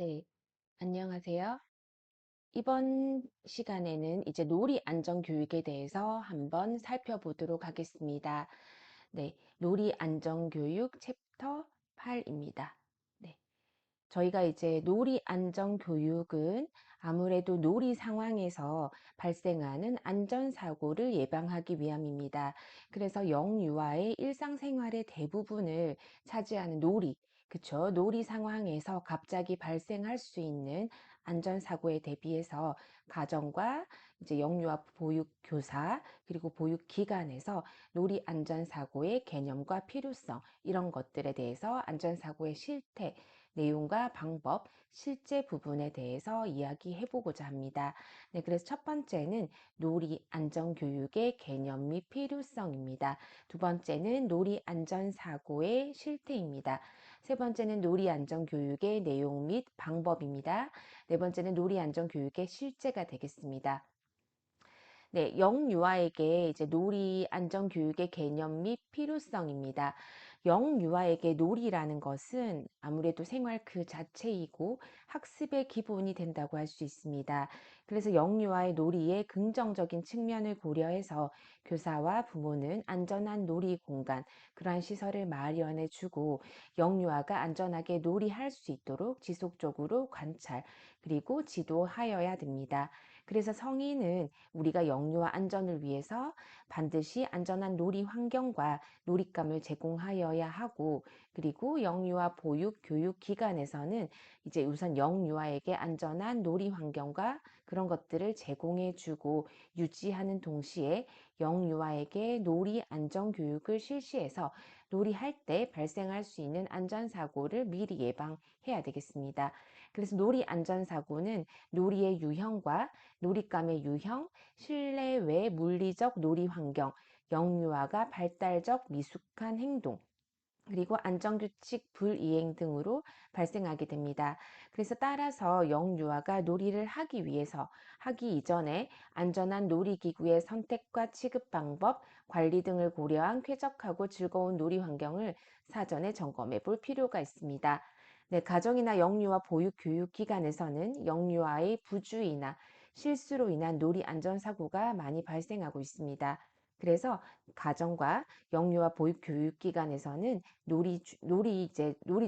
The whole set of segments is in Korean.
네, 안녕하세요. 이번 시간에는 이제 놀이 안전 교육에 대해서 한번 살펴보도록 하겠습니다. 네, 놀이 안전 교육 챕터 8입니다. 네. 저희가 이제 놀이 안전 교육은 아무래도 놀이 상황에서 발생하는 안전사고를 예방하기 위함입니다. 그래서 영유아의 일상생활의 대부분을 차지하는 놀이, 그쵸? 놀이 상황에서 갑자기 발생할 수 있는 안전사고에 대비해서 가정과 이제 영유아 보육 교사 그리고 보육 기관에서 놀이 안전사고의 개념과 필요성 이런 것들에 대해서 안전사고의 실태 내용과 방법, 실제 부분에 대해서 이야기해 보고자 합니다. 네, 그래서 첫 번째는 놀이 안전교육의 개념 및 필요성입니다. 두 번째는 놀이 안전사고의 실태입니다. 세 번째는 놀이 안전교육의 내용 및 방법입니다. 네 번째는 놀이 안전교육의 실제가 되겠습니다. 네, 영유아에게 이제 놀이 안전 교육의 개념 및 필요성입니다. 영유아에게 놀이라는 것은 아무래도 생활 그 자체이고 학습의 기본이 된다고 할 수 있습니다. 그래서 영유아의 놀이의 긍정적인 측면을 고려해서 교사와 부모는 안전한 놀이 공간, 그러한 시설을 마련해 주고 영유아가 안전하게 놀이할 수 있도록 지속적으로 관찰, 그리고 지도하여야 됩니다. 그래서 성인은 우리가 영유아 안전을 위해서 반드시 안전한 놀이 환경과 놀잇감을 제공하여야 하고, 그리고 영유아 보육 교육 기관에서는 이제 우선 영유아에게 안전한 놀이 환경과 그런 것들을 제공해 주고 유지하는 동시에 영유아에게 놀이 안전 교육을 실시해서 놀이할 때 발생할 수 있는 안전사고를 미리 예방해야 되겠습니다. 그래서 놀이 안전사고는 놀이의 유형과 놀잇감의 유형, 실내 외 물리적 놀이 환경, 영유아가 발달적 미숙한 행동, 그리고 안전규칙 불이행 등으로 발생하게 됩니다. 그래서 따라서 영유아가 놀이를 하기 위해서 하기 이전에 안전한 놀이기구의 선택과 취급 방법, 관리 등을 고려한 쾌적하고 즐거운 놀이 환경을 사전에 점검해 볼 필요가 있습니다. 네, 가정이나 영유아 보육 교육 기관에서는 영유아의 부주의나 실수로 인한 놀이 안전사고가 많이 발생하고 있습니다. 그래서 가정과 영유아 보육 교육 기관에서는 놀이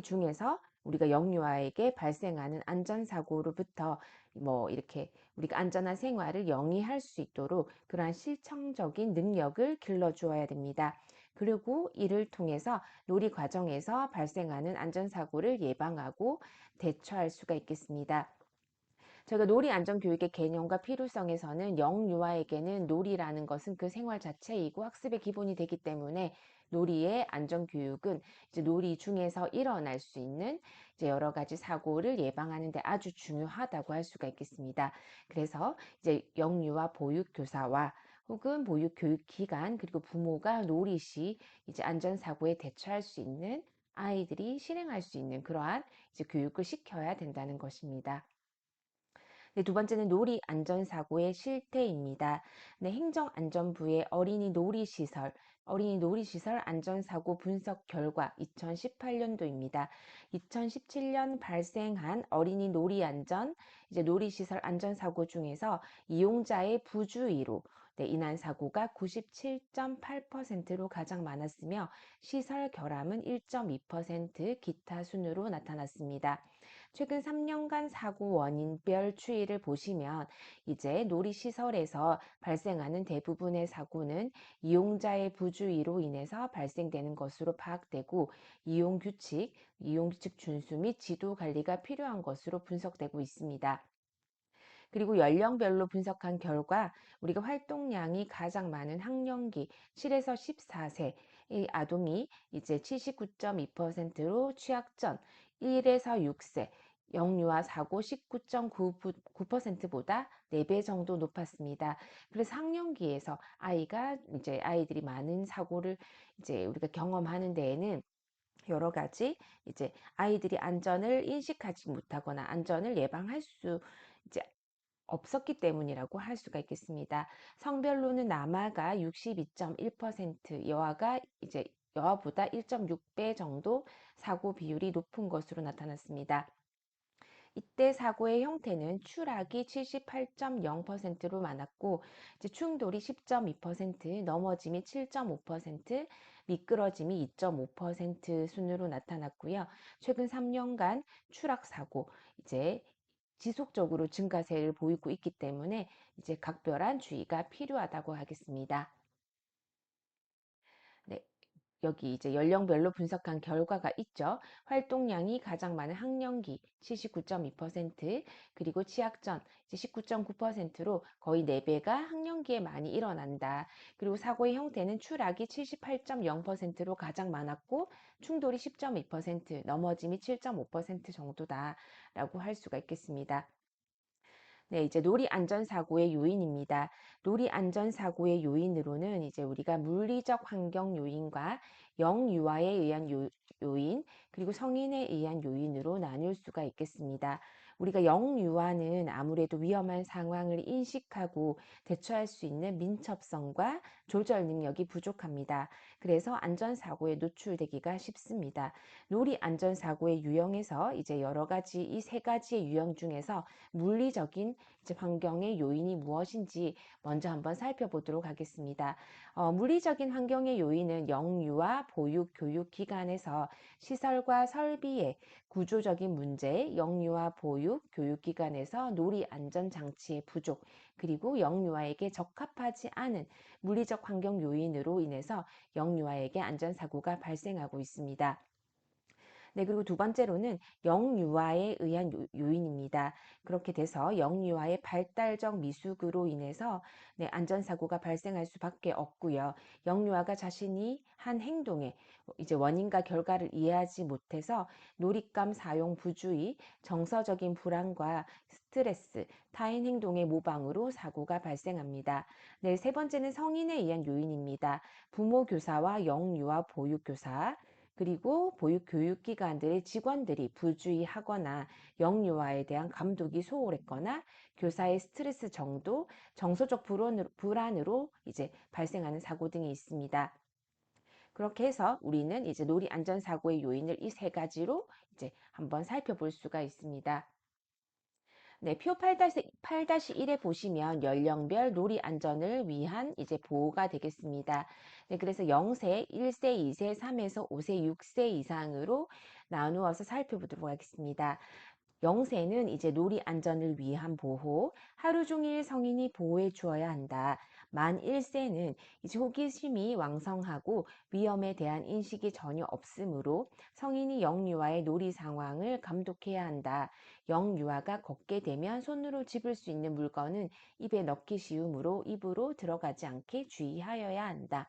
중에서 우리가 영유아에게 발생하는 안전사고로부터 뭐 이렇게 우리가 안전한 생활을 영위할 수 있도록 그러한 실천적인 능력을 길러주어야 됩니다. 그리고 이를 통해서 놀이 과정에서 발생하는 안전사고를 예방하고 대처할 수가 있겠습니다. 저희가 놀이 안전 교육의 개념과 필요성에서는 영유아에게는 놀이라는 것은 그 생활 자체이고 학습의 기본이 되기 때문에 놀이의 안전 교육은 이제 놀이 중에서 일어날 수 있는 이제 여러 가지 사고를 예방하는 데 아주 중요하다고 할 수가 있겠습니다. 그래서 이제 영유아 보육 교사와 혹은 보육 교육 기관 그리고 부모가 놀이 시 이제 안전 사고에 대처할 수 있는 아이들이 실행할 수 있는 그러한 이제 교육을 시켜야 된다는 것입니다. 네, 두 번째는 놀이 안전사고의 실태입니다. 네, 행정안전부의 어린이 놀이시설 안전사고 분석 결과 2018년도입니다. 2017년 발생한 어린이 놀이안전, 이제 놀이시설 안전사고 중에서 이용자의 부주의로 인한 사고가 97.8%로 가장 많았으며 시설 결함은 1.2% 기타 순으로 나타났습니다. 최근 3년간 사고 원인별 추이를 보시면 이제 놀이시설에서 발생하는 대부분의 사고는 이용자의 부주의로 인해서 발생되는 것으로 파악되고 이용규칙 준수 및 지도 관리가 필요한 것으로 분석되고 있습니다. 그리고 연령별로 분석한 결과 우리가 활동량이 가장 많은 학령기 7에서 14세 의 아동이 이제 79.2%로 취약 전 1에서 6세 영유아 사고 19.9%보다 4배 정도 높았습니다. 그래서 학령기에서 아이들이 많은 사고를 이제 우리가 경험하는 데에는 여러 가지 이제 아이들이 안전을 인식하지 못하거나 안전을 예방할 수 이제 없었기 때문이라고 할 수가 있겠습니다. 성별로는 남아가 62.1%, 여아보다 1.6배 정도 사고 비율이 높은 것으로 나타났습니다. 이때 사고의 형태는 추락이 78.0%로 많았고, 이제 충돌이 10.2%, 넘어짐이 7.5%, 미끄러짐이 2.5% 순으로 나타났고요. 최근 3년간 추락 사고 이제 지속적으로 증가세를 보이고 있기 때문에 이제 각별한 주의가 필요하다고 하겠습니다. 네, 여기 이제 연령별로 분석한 결과가 있죠. 활동량이 가장 많은 학령기 79.2%, 그리고 취약전 이제 19.9%로 거의 4배가 학령기에 많이 일어난다. 그리고 사고의 형태는 추락이 78.0%로 가장 많았고, 충돌이 10.2%, 넘어짐이 7.5% 정도다라고 할 수가 있겠습니다. 네, 이제 놀이 안전사고의 요인입니다. 놀이 안전사고의 요인으로는 이제 우리가 물리적 환경 요인과 영유아에 의한 요인, 그리고 성인에 의한 요인으로 나눌 수가 있겠습니다. 우리가 영유아는 아무래도 위험한 상황을 인식하고 대처할 수 있는 민첩성과 조절 능력이 부족합니다. 그래서 안전사고에 노출되기가 쉽습니다. 놀이 안전사고의 유형에서 이제 여러 가지 이 세 가지의 유형 중에서 물리적인 이제 환경의 요인이 무엇인지 먼저 한번 살펴보도록 하겠습니다. 물리적인 환경의 요인은 영유아 보육 교육 기관에서 시설과 설비의 구조적인 문제, 영유아 보육 교육 기관에서 놀이 안전 장치의 부족, 그리고 영유아에게 적합하지 않은 물리적 환경 요인으로 인해서 영유아에게 안전사고가 발생하고 있습니다. 네, 그리고 두 번째로는 영유아에 의한 요인입니다. 그렇게 돼서 영유아의 발달적 미숙으로 인해서 네, 안전사고가 발생할 수밖에 없고요. 영유아가 자신이 한 행동에 이제 원인과 결과를 이해하지 못해서 놀잇감 사용 부주의, 정서적인 불안과 스트레스, 타인 행동의 모방으로 사고가 발생합니다. 네, 세 번째는 성인에 의한 요인입니다. 부모 교사와 영유아 보육교사, 그리고 보육교육기관들의 직원들이 부주의하거나 영유아에 대한 감독이 소홀했거나 교사의 스트레스 정도, 정서적 불안으로 이제 발생하는 사고 등이 있습니다. 그렇게 해서 우리는 이제 놀이 안전사고의 요인을 이 세 가지로 이제 한번 살펴볼 수가 있습니다. 네, 표 8-1에 보시면 연령별 놀이 안전을 위한 이제 보호가 되겠습니다. 네, 그래서 0세, 1세, 2세, 3에서 5세, 6세 이상으로 나누어서 살펴보도록 하겠습니다. 0세는 이제 놀이 안전을 위한 보호, 하루 종일 성인이 보호해 주어야 한다. 만 1세는 이제 호기심이 왕성하고 위험에 대한 인식이 전혀 없으므로 성인이 영유아의 놀이 상황을 감독해야 한다. 영유아가 걷게 되면 손으로 집을 수 있는 물건은 입에 넣기 쉬우므로 입으로 들어가지 않게 주의하여야 한다.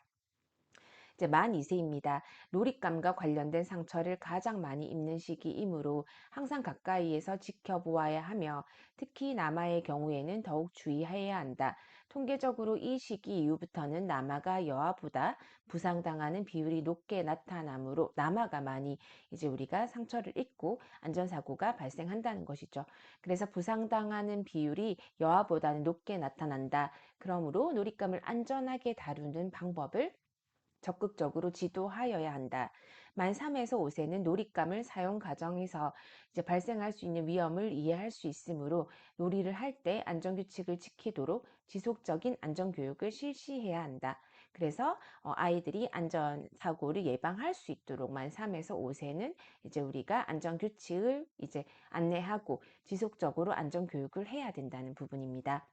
이제 만 2세입니다. 놀잇감과 관련된 상처를 가장 많이 입는 시기이므로 항상 가까이에서 지켜보아야 하며 특히 남아의 경우에는 더욱 주의해야 한다. 통계적으로 이 시기 이후부터는 남아가 여아보다 부상당하는 비율이 높게 나타나므로 남아가 많이 이제 우리가 상처를 입고 안전사고가 발생한다는 것이죠. 그래서 부상당하는 비율이 여아보다는 높게 나타난다. 그러므로 놀잇감을 안전하게 다루는 방법을 적극적으로 지도하여야 한다. 만 3에서 5세는 놀잇감을 사용 과정에서 이제 발생할 수 있는 위험을 이해할 수 있으므로 놀이를 할 때 안전규칙을 지키도록 지속적인 안전교육을 실시해야 한다. 그래서 아이들이 안전사고를 예방할 수 있도록 만 3에서 5세는 이제 우리가 안전규칙을 이제 안내하고 지속적으로 안전교육을 해야 된다는 부분입니다.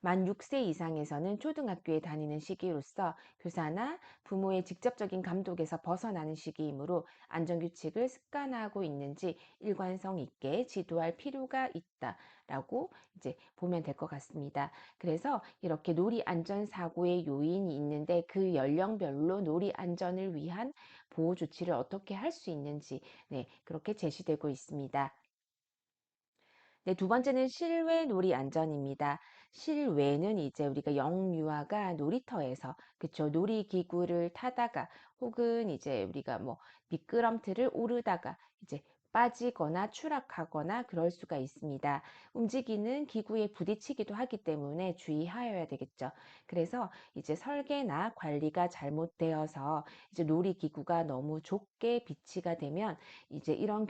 만 6세 이상에서는 초등학교에 다니는 시기로서 교사나 부모의 직접적인 감독에서 벗어나는 시기이므로 안전규칙을 습관화하고 있는지 일관성 있게 지도할 필요가 있다라고 이제 보면 될 것 같습니다. 그래서 이렇게 놀이 안전 사고의 요인이 있는데 그 연령별로 놀이 안전을 위한 보호 조치를 어떻게 할 수 있는지 네, 그렇게 제시되고 있습니다. 네, 두 번째는 실외 놀이 안전입니다. 실외는 이제 우리가 영유아가 놀이터에서 그쵸 놀이기구를 타다가 혹은 이제 우리가 뭐 미끄럼틀을 오르다가 이제 빠지거나 추락하거나 그럴 수가 있습니다. 움직이는 기구에 부딪히기도 하기 때문에 주의하여야 되겠죠. 그래서 이제 설계나 관리가 잘못되어서 이제 놀이기구가 너무 좁게 비치가 되면 이제 이런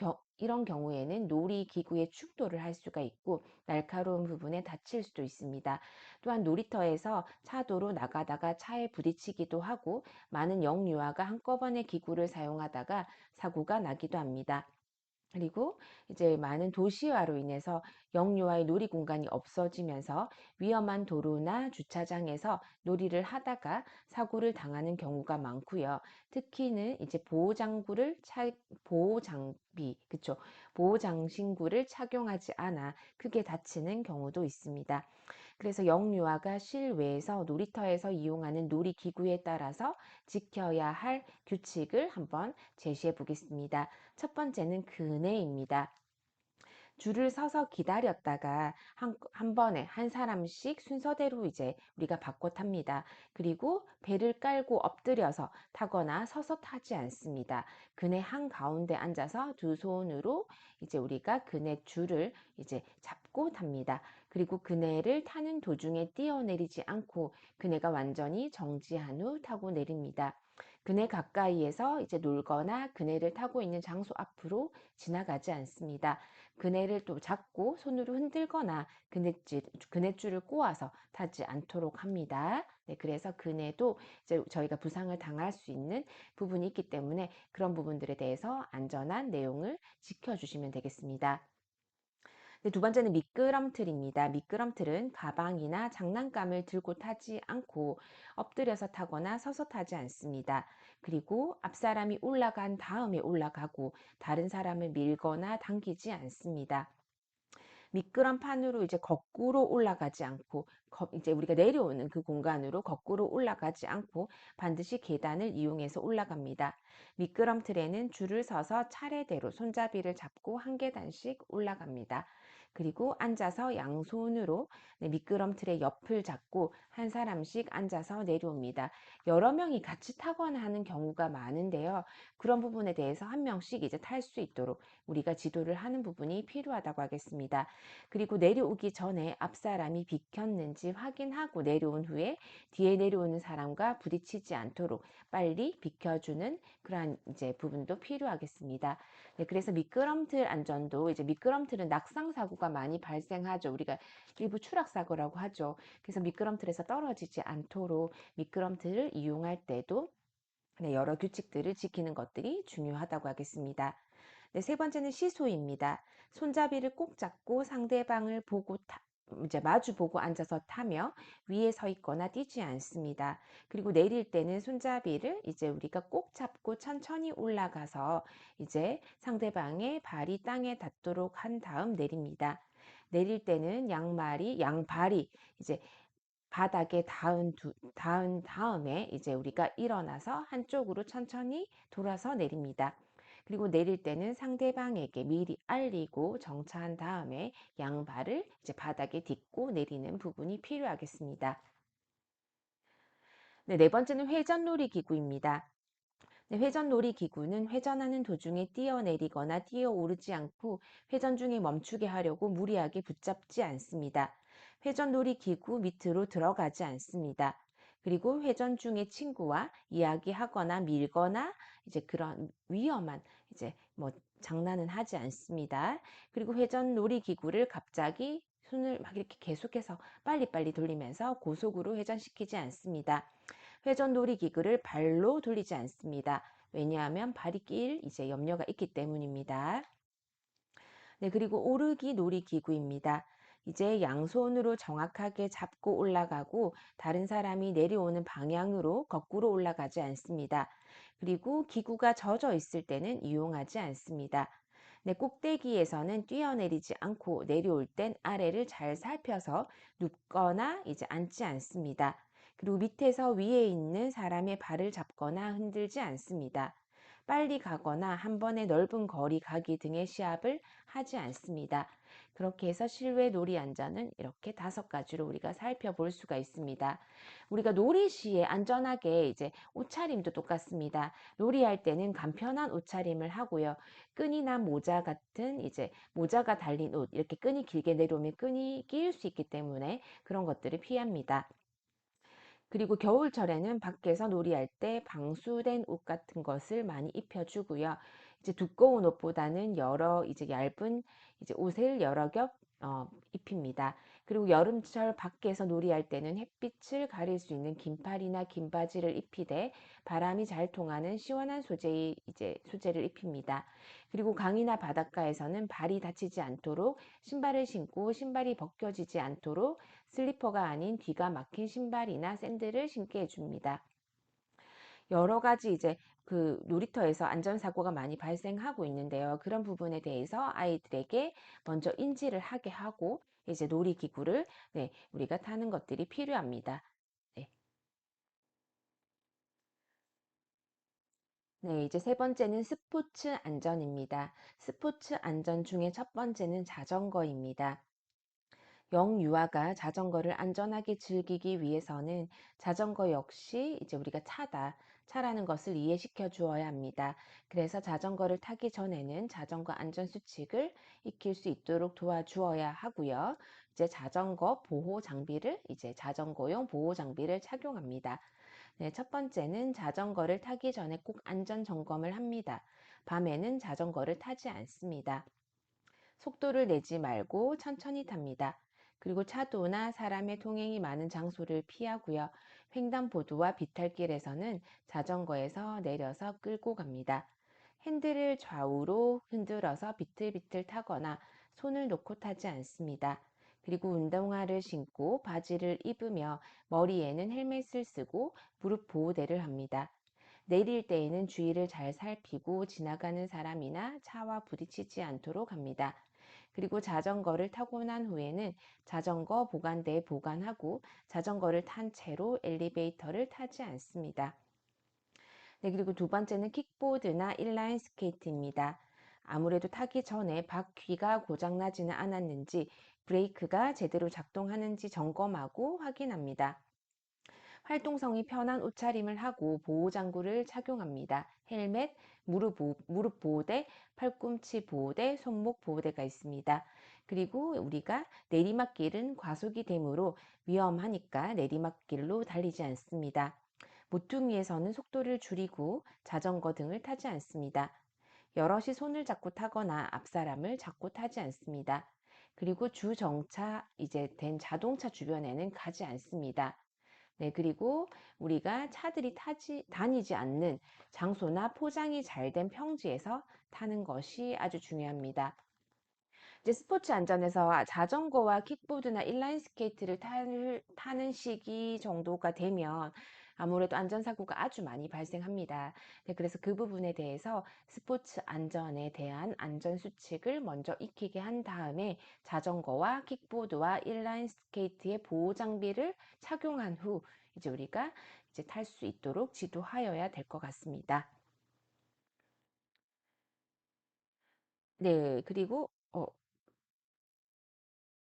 경우에는 놀이기구에 충돌을 할 수가 있고 날카로운 부분에 다칠 수도 있습니다. 또한 놀이터에서 차도로 나가다가 차에 부딪히기도 하고 많은 영유아가 한꺼번에 기구를 사용하다가 사고가 나기도 합니다. 그리고 이제 많은 도시화로 인해서 영유아의 놀이 공간이 없어지면서 위험한 도로나 주차장에서 놀이를 하다가 사고를 당하는 경우가 많고요. 특히는 이제 보호장비, 그쵸? 보호장신구를 착용하지 않아 크게 다치는 경우도 있습니다. 그래서 영유아가 실외에서 놀이터에서 이용하는 놀이기구에 따라서 지켜야 할 규칙을 한번 제시해 보겠습니다. 첫 번째는 그네입니다. 줄을 서서 기다렸다가 한 번에 한 사람씩 순서대로 이제 우리가 바꿔 탑니다. 그리고 배를 깔고 엎드려서 타거나 서서 타지 않습니다. 그네 한 가운데 앉아서 두 손으로 이제 우리가 그네 줄을 이제 잡고 탑니다. 그리고 그네를 타는 도중에 뛰어내리지 않고 그네가 완전히 정지한 후 타고 내립니다. 그네 가까이에서 이제 놀거나 그네를 타고 있는 장소 앞으로 지나가지 않습니다. 그네를 또 잡고 손으로 흔들거나 그네줄을 꼬아서 타지 않도록 합니다. 네, 그래서 그네도 이제 저희가 부상을 당할 수 있는 부분이 있기 때문에 그런 부분들에 대해서 안전한 내용을 지켜주시면 되겠습니다. 네, 두 번째는 미끄럼틀입니다. 미끄럼틀은 가방이나 장난감을 들고 타지 않고 엎드려서 타거나 서서 타지 않습니다. 그리고 앞사람이 올라간 다음에 올라가고 다른 사람을 밀거나 당기지 않습니다. 미끄럼판으로 이제 거꾸로 올라가지 않고 이제 우리가 내려오는 그 공간으로 거꾸로 올라가지 않고 반드시 계단을 이용해서 올라갑니다. 미끄럼틀에는 줄을 서서 차례대로 손잡이를 잡고 한 계단씩 올라갑니다. 그리고 앉아서 양손으로 미끄럼틀의 옆을 잡고 한 사람씩 앉아서 내려옵니다. 여러 명이 같이 타거나 하는 경우가 많은데요. 그런 부분에 대해서 한 명씩 이제 탈 수 있도록 우리가 지도를 하는 부분이 필요하다고 하겠습니다. 그리고 내려오기 전에 앞사람이 비켰는지 확인하고 내려온 후에 뒤에 내려오는 사람과 부딪히지 않도록 빨리 비켜주는 그러한 이제 부분도 필요하겠습니다. 네, 그래서 미끄럼틀 안전도 이제 미끄럼틀은 낙상 사고가 많이 발생하죠. 우리가 일부 추락 사고라고 하죠. 그래서 미끄럼틀에서 떨어지지 않도록 미끄럼틀을 이용할 때도 네, 여러 규칙들을 지키는 것들이 중요하다고 하겠습니다. 네, 세 번째는 시소입니다. 손잡이를 꼭 잡고 상대방을 이제 마주 보고 앉아서 타며 위에 서 있거나 뛰지 않습니다. 그리고 내릴 때는 손잡이를 이제 우리가 꼭 잡고 천천히 올라가서 이제 상대방의 발이 땅에 닿도록 한 다음 내립니다. 내릴 때는 양발이 이제 바닥에 닿은 다음에 이제 우리가 일어나서 한쪽으로 천천히 돌아서 내립니다. 그리고 내릴 때는 상대방에게 미리 알리고 정차한 다음에 양발을 이제 바닥에 딛고 내리는 부분이 필요하겠습니다. 네, 네 번째는 회전놀이 기구입니다. 네, 회전놀이 기구는 회전하는 도중에 뛰어내리거나 뛰어오르지 않고 회전 중에 멈추게 하려고 무리하게 붙잡지 않습니다. 회전놀이 기구 밑으로 들어가지 않습니다. 그리고 회전 중에 친구와 이야기하거나 밀거나 이제 그런 위험한 이제 뭐 장난은 하지 않습니다. 그리고 회전놀이 기구를 갑자기 손을 막 이렇게 계속해서 빨리빨리 돌리면서 고속으로 회전시키지 않습니다. 회전 놀이기구를 발로 돌리지 않습니다. 왜냐하면 발이 낄 이제 염려가 있기 때문입니다. 네, 그리고 오르기 놀이기구입니다. 이제 양손으로 정확하게 잡고 올라가고 다른 사람이 내려오는 방향으로 거꾸로 올라가지 않습니다. 그리고 기구가 젖어 있을 때는 이용하지 않습니다. 네, 꼭대기에서는 뛰어내리지 않고 내려올 땐 아래를 잘 살펴서 눕거나 이제 앉지 않습니다. 그리고 밑에서 위에 있는 사람의 발을 잡거나 흔들지 않습니다. 빨리 가거나 한 번에 넓은 거리 가기 등의 시합을 하지 않습니다. 그렇게 해서 실외 놀이 안전은 이렇게 5가지로 우리가 살펴볼 수가 있습니다. 우리가 놀이 시에 안전하게 이제 옷차림도 똑같습니다. 놀이할 때는 간편한 옷차림을 하고요. 끈이나 모자 같은 이제 모자가 달린 옷, 이렇게 끈이 길게 내려오면 끈이 끼일 수 있기 때문에 그런 것들을 피합니다. 그리고 겨울철에는 밖에서 놀이할 때 방수된 옷 같은 것을 많이 입혀주고요. 이제 두꺼운 옷보다는 이제 얇은 이제 옷을 여러 겹 입힙니다. 그리고 여름철 밖에서 놀이할 때는 햇빛을 가릴 수 있는 긴팔이나 긴 바지를 입히되 바람이 잘 통하는 시원한 소재의 이제 소재를 입힙니다. 그리고 강이나 바닷가에서는 발이 다치지 않도록 신발을 신고 신발이 벗겨지지 않도록 슬리퍼가 아닌 뒤가 막힌 신발이나 샌들을 신게 해줍니다. 여러 가지 이제 그 놀이터에서 안전사고가 많이 발생하고 있는데요. 그런 부분에 대해서 아이들에게 먼저 인지를 하게 하고 이제 놀이기구를 우리가 타는 것들이 필요합니다. 네. 네, 이제 세 번째는 스포츠 안전입니다. 스포츠 안전 중에 첫 번째는 자전거입니다. 영유아가 자전거를 안전하게 즐기기 위해서는 자전거 역시 이제 우리가 차라는 것을 이해시켜 주어야 합니다. 그래서 자전거를 타기 전에는 자전거 안전 수칙을 익힐 수 있도록 도와주어야 하고요. 이제 자전거용 보호 장비를 착용합니다. 네, 첫 번째는 자전거를 타기 전에 꼭 안전 점검을 합니다. 밤에는 자전거를 타지 않습니다. 속도를 내지 말고 천천히 탑니다. 그리고 차도나 사람의 통행이 많은 장소를 피하고요. 횡단보도와 비탈길에서는 자전거에서 내려서 끌고 갑니다. 핸들을 좌우로 흔들어서 비틀비틀 타거나 손을 놓고 타지 않습니다. 그리고 운동화를 신고 바지를 입으며 머리에는 헬멧을 쓰고 무릎 보호대를 합니다. 내릴 때에는 주위를 잘 살피고 지나가는 사람이나 차와 부딪히지 않도록 합니다. 그리고 자전거를 타고 난 후에는 자전거 보관대에 보관하고 자전거를 탄 채로 엘리베이터를 타지 않습니다. 네, 그리고 두 번째는 킥보드나 인라인 스케이트입니다. 아무래도 타기 전에 바퀴가 고장나지는 않았는지 브레이크가 제대로 작동하는지 점검하고 확인합니다. 활동성이 편한 옷차림을 하고 보호장구를 착용합니다. 헬멧, 무릎 보호대, 팔꿈치 보호대, 손목 보호대가 있습니다. 그리고 우리가 내리막길은 과속이 되므로 위험하니까 내리막길로 달리지 않습니다. 모퉁이에서는 속도를 줄이고 자전거 등을 타지 않습니다. 여럿이 손을 잡고 타거나 앞사람을 잡고 타지 않습니다. 그리고 주정차 이제 된 자동차 주변에는 가지 않습니다. 네, 그리고 우리가 차들이 다니지 않는 장소나 포장이 잘 된 평지에서 타는 것이 아주 중요합니다. 이제 스포츠 안전에서 자전거와 킥보드나 인라인 스케이트를 타는 시기 정도가 되면 아무래도 안전사고가 아주 많이 발생합니다. 네, 그래서 그 부분에 대해서 스포츠 안전에 대한 안전수칙을 먼저 익히게 한 다음에 자전거와 킥보드와 인라인 스케이트의 보호 장비를 착용한 후 이제 우리가 이제 탈 수 있도록 지도하여야 될 것 같습니다.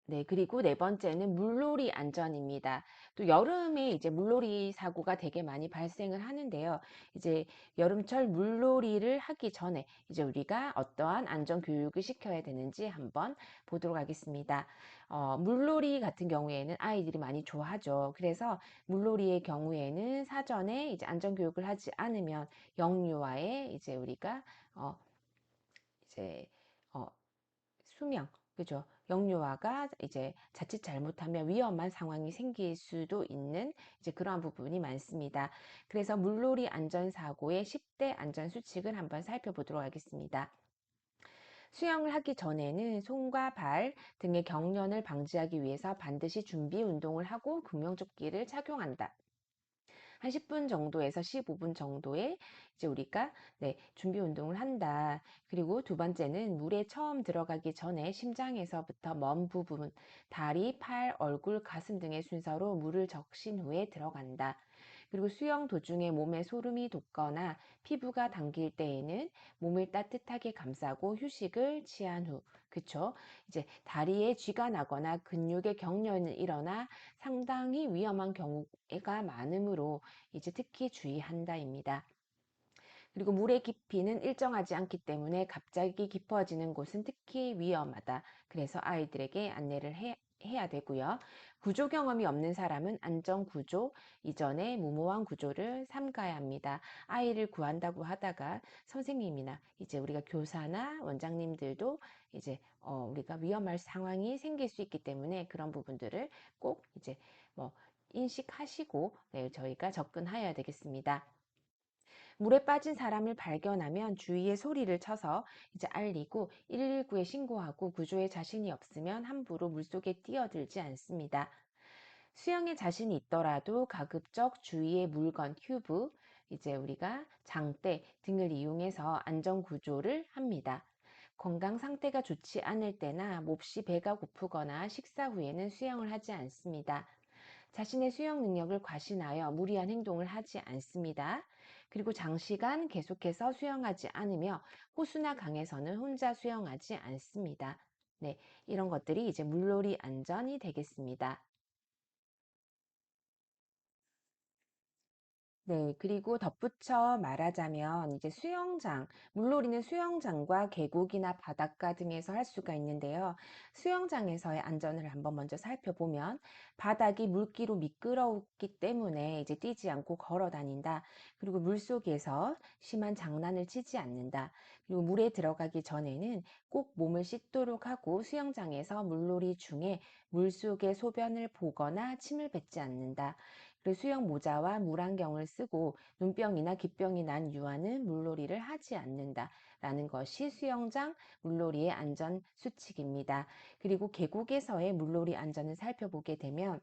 네, 그리고 네 번째는 물놀이 안전입니다. 또 여름에 이제 물놀이 사고가 되게 많이 발생을 하는데요. 이제 여름철 물놀이를 하기 전에 이제 우리가 어떠한 안전 교육을 시켜야 되는지 한번 보도록 하겠습니다. 물놀이 같은 경우에는 아이들이 많이 좋아하죠. 그래서 물놀이의 경우에는 사전에 이제 안전 교육을 하지 않으면 영유아의 이제 우리가 어, 이제 어, 수명, 그죠? 영유아가 이제 자칫 잘못하면 위험한 상황이 생길 수도 있는 이제 그러한 부분이 많습니다. 그래서 물놀이 안전사고의 10대 안전수칙을 한번 살펴보도록 하겠습니다. 수영을 하기 전에는 손과 발 등의 경련을 방지하기 위해서 반드시 준비 운동을 하고 구명조끼를 착용한다. 한 10분 정도에서 15분 정도의 이제 우리가 준비 운동을 한다. 그리고 두 번째는 물에 처음 들어가기 전에 심장에서부터 먼 부분, 다리, 팔, 얼굴, 가슴 등의 순서로 물을 적신 후에 들어간다. 그리고 수영 도중에 몸에 소름이 돋거나 피부가 당길 때에는 몸을 따뜻하게 감싸고 휴식을 취한 후, 그쵸? 이제 다리에 쥐가 나거나 근육에 경련이 일어나 상당히 위험한 경우가 많으므로 이제 특히 주의한다입니다. 그리고 물의 깊이는 일정하지 않기 때문에 갑자기 깊어지는 곳은 특히 위험하다. 그래서 아이들에게 안내를 해야 되고요. 구조 경험이 없는 사람은 안전 구조 이전에 무모한 구조를 삼가야 합니다. 아이를 구한다고 하다가 선생님이나 이제 우리가 교사나 원장님들도 이제 우리가 위험할 상황이 생길 수 있기 때문에 그런 부분들을 꼭 이제 뭐 인식하시고 네, 저희가 접근하여야 되겠습니다. 물에 빠진 사람을 발견하면 주위에 소리를 쳐서 이제 알리고 119에 신고하고 구조에 자신이 없으면 함부로 물속에 뛰어들지 않습니다. 수영에 자신이 있더라도 가급적 주위의 물건, 튜브, 이제 우리가 장대 등을 이용해서 안전 구조를 합니다. 건강 상태가 좋지 않을 때나 몹시 배가 고프거나 식사 후에는 수영을 하지 않습니다. 자신의 수영 능력을 과신하여 무리한 행동을 하지 않습니다. 그리고 장시간 계속해서 수영하지 않으며 호수나 강에서는 혼자 수영하지 않습니다. 네, 이런 것들이 이제 물놀이 안전이 되겠습니다. 네, 그리고 덧붙여 말하자면 이제 수영장, 물놀이는 수영장과 계곡이나 바닷가 등에서 할 수가 있는데요. 수영장에서의 안전을 한번 먼저 살펴보면 바닥이 물기로 미끄러웠기 때문에 이제 뛰지 않고 걸어 다닌다. 그리고 물속에서 심한 장난을 치지 않는다. 그리고 물에 들어가기 전에는 꼭 몸을 씻도록 하고 수영장에서 물놀이 중에 물속의 소변을 보거나 침을 뱉지 않는다. 그리고 수영 모자와 물안경을 쓰고 눈병이나 기병이 난 유아는 물놀이를 하지 않는다라는 것이 수영장 물놀이의 안전 수칙입니다. 그리고 계곡에서의 물놀이 안전을 살펴보게 되면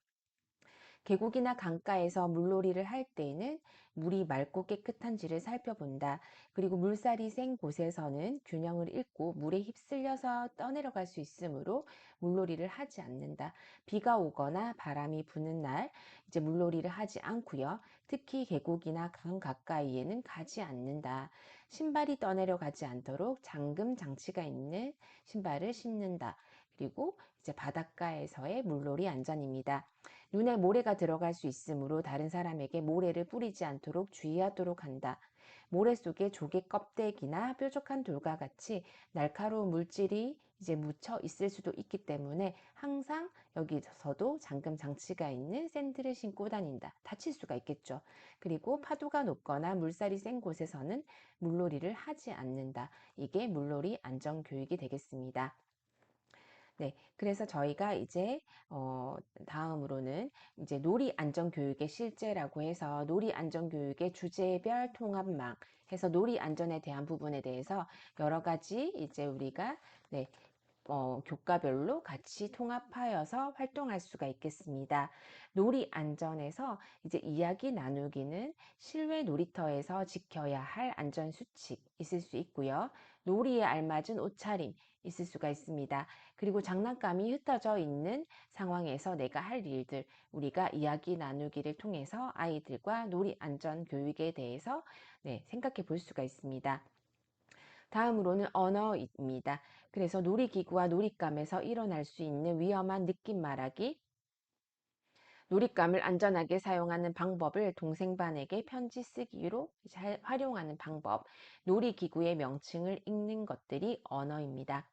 계곡이나 강가에서 물놀이를 할 때에는 물이 맑고 깨끗한지를 살펴본다. 그리고 물살이 센 곳에서는 균형을 잃고 물에 휩쓸려서 떠내려갈 수 있으므로 물놀이를 하지 않는다. 비가 오거나 바람이 부는 날 이제 물놀이를 하지 않고요. 특히 계곡이나 강 가까이에는 가지 않는다. 신발이 떠내려가지 않도록 잠금 장치가 있는 신발을 신는다. 그리고 이제 바닷가에서의 물놀이 안전입니다. 눈에 모래가 들어갈 수 있으므로 다른 사람에게 모래를 뿌리지 않도록 주의하도록 한다. 모래 속에 조개 껍데기나 뾰족한 돌과 같이 날카로운 물질이 이제 묻혀 있을 수도 있기 때문에 항상 여기서도 잠금 장치가 있는 샌들을 신고 다닌다. 다칠 수가 있겠죠. 그리고 파도가 높거나 물살이 센 곳에서는 물놀이를 하지 않는다. 이게 물놀이 안전 교육이 되겠습니다. 네, 그래서 저희가 이제 다음으로는 이제 놀이 안전 교육의 실제라고 해서 놀이 안전 교육의 주제별 통합망 해서 놀이 안전에 대한 부분에 대해서 여러 가지 이제 우리가 네, 교과별로 같이 통합하여서 활동할 수가 있겠습니다. 놀이 안전에서 이제 이야기 나누기는 실외 놀이터에서 지켜야 할 안전 수칙 있을 수 있고요. 놀이에 알맞은 옷차림 있을 수가 있습니다. 그리고 장난감이 흩어져 있는 상황에서 내가 할 일들, 우리가 이야기 나누기를 통해서 아이들과 놀이 안전 교육에 대해서 네, 생각해 볼 수가 있습니다. 다음으로는 언어입니다. 그래서 놀이기구와 놀잇감에서 일어날 수 있는 위험한 느낌 말하기, 놀잇감을 안전하게 사용하는 방법을 동생반에게 편지 쓰기로 활용하는 방법, 놀이기구의 명칭을 읽는 것들이 언어입니다.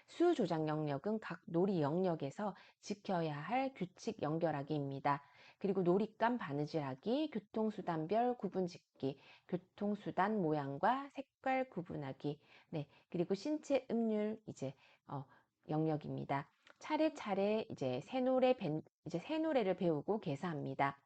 수조작 영역은 각 놀이 영역에서 지켜야 할 규칙 연결하기입니다. 그리고 놀잇감 바느질하기, 교통수단별 구분짓기, 교통수단 모양과 색깔 구분하기, 네, 그리고 신체 음률 이제 영역입니다. 차례차례 이제 새 노래를 배우고 개사합니다.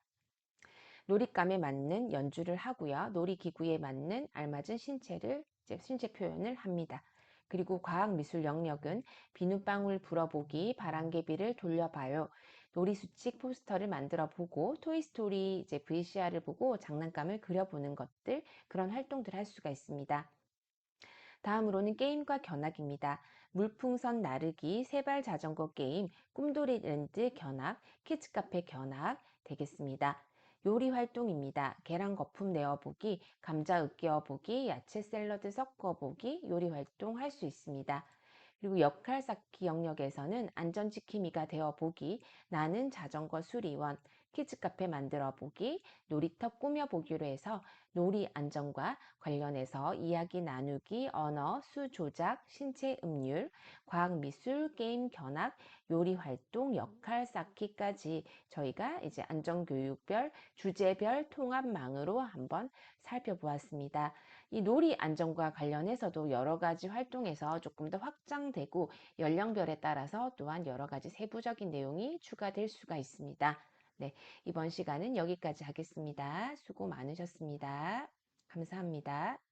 놀잇감에 맞는 연주를 하고요. 놀이기구에 맞는 알맞은 신체 표현을 합니다. 그리고 과학미술 영역은 비눗방울 불어보기, 바람개비를 돌려봐요. 놀이수칙 포스터를 만들어 보고 토이스토리 이제 VCR을 보고 장난감을 그려보는 것들 그런 활동들 할 수가 있습니다. 다음으로는 게임과 견학입니다. 물풍선 나르기, 세발 자전거 게임, 꿈돌이랜드 견학, 키즈카페 견학 되겠습니다. 요리 활동입니다. 계란 거품 내어보기, 감자 으깨어보기, 야채 샐러드 섞어보기, 요리 활동 할 수 있습니다. 그리고 역할 쌓기 영역에서는 안전지킴이가 되어보기, 나는 자전거 수리원, 키즈카페 만들어보기, 놀이터 꾸며보기로 해서 놀이 안전과 관련해서 이야기 나누기, 언어, 수 조작, 신체 음률, 과학미술, 게임 견학, 요리 활동, 역할 쌓기까지 저희가 이제 안전교육별, 주제별 통합망으로 한번 살펴보았습니다. 이 놀이 안전과 관련해서도 여러 가지 활동에서 조금 더 확장되고 연령별에 따라서 또한 여러 가지 세부적인 내용이 추가될 수가 있습니다. 네, 이번 시간은 여기까지 하겠습니다. 수고 많으셨습니다. 감사합니다.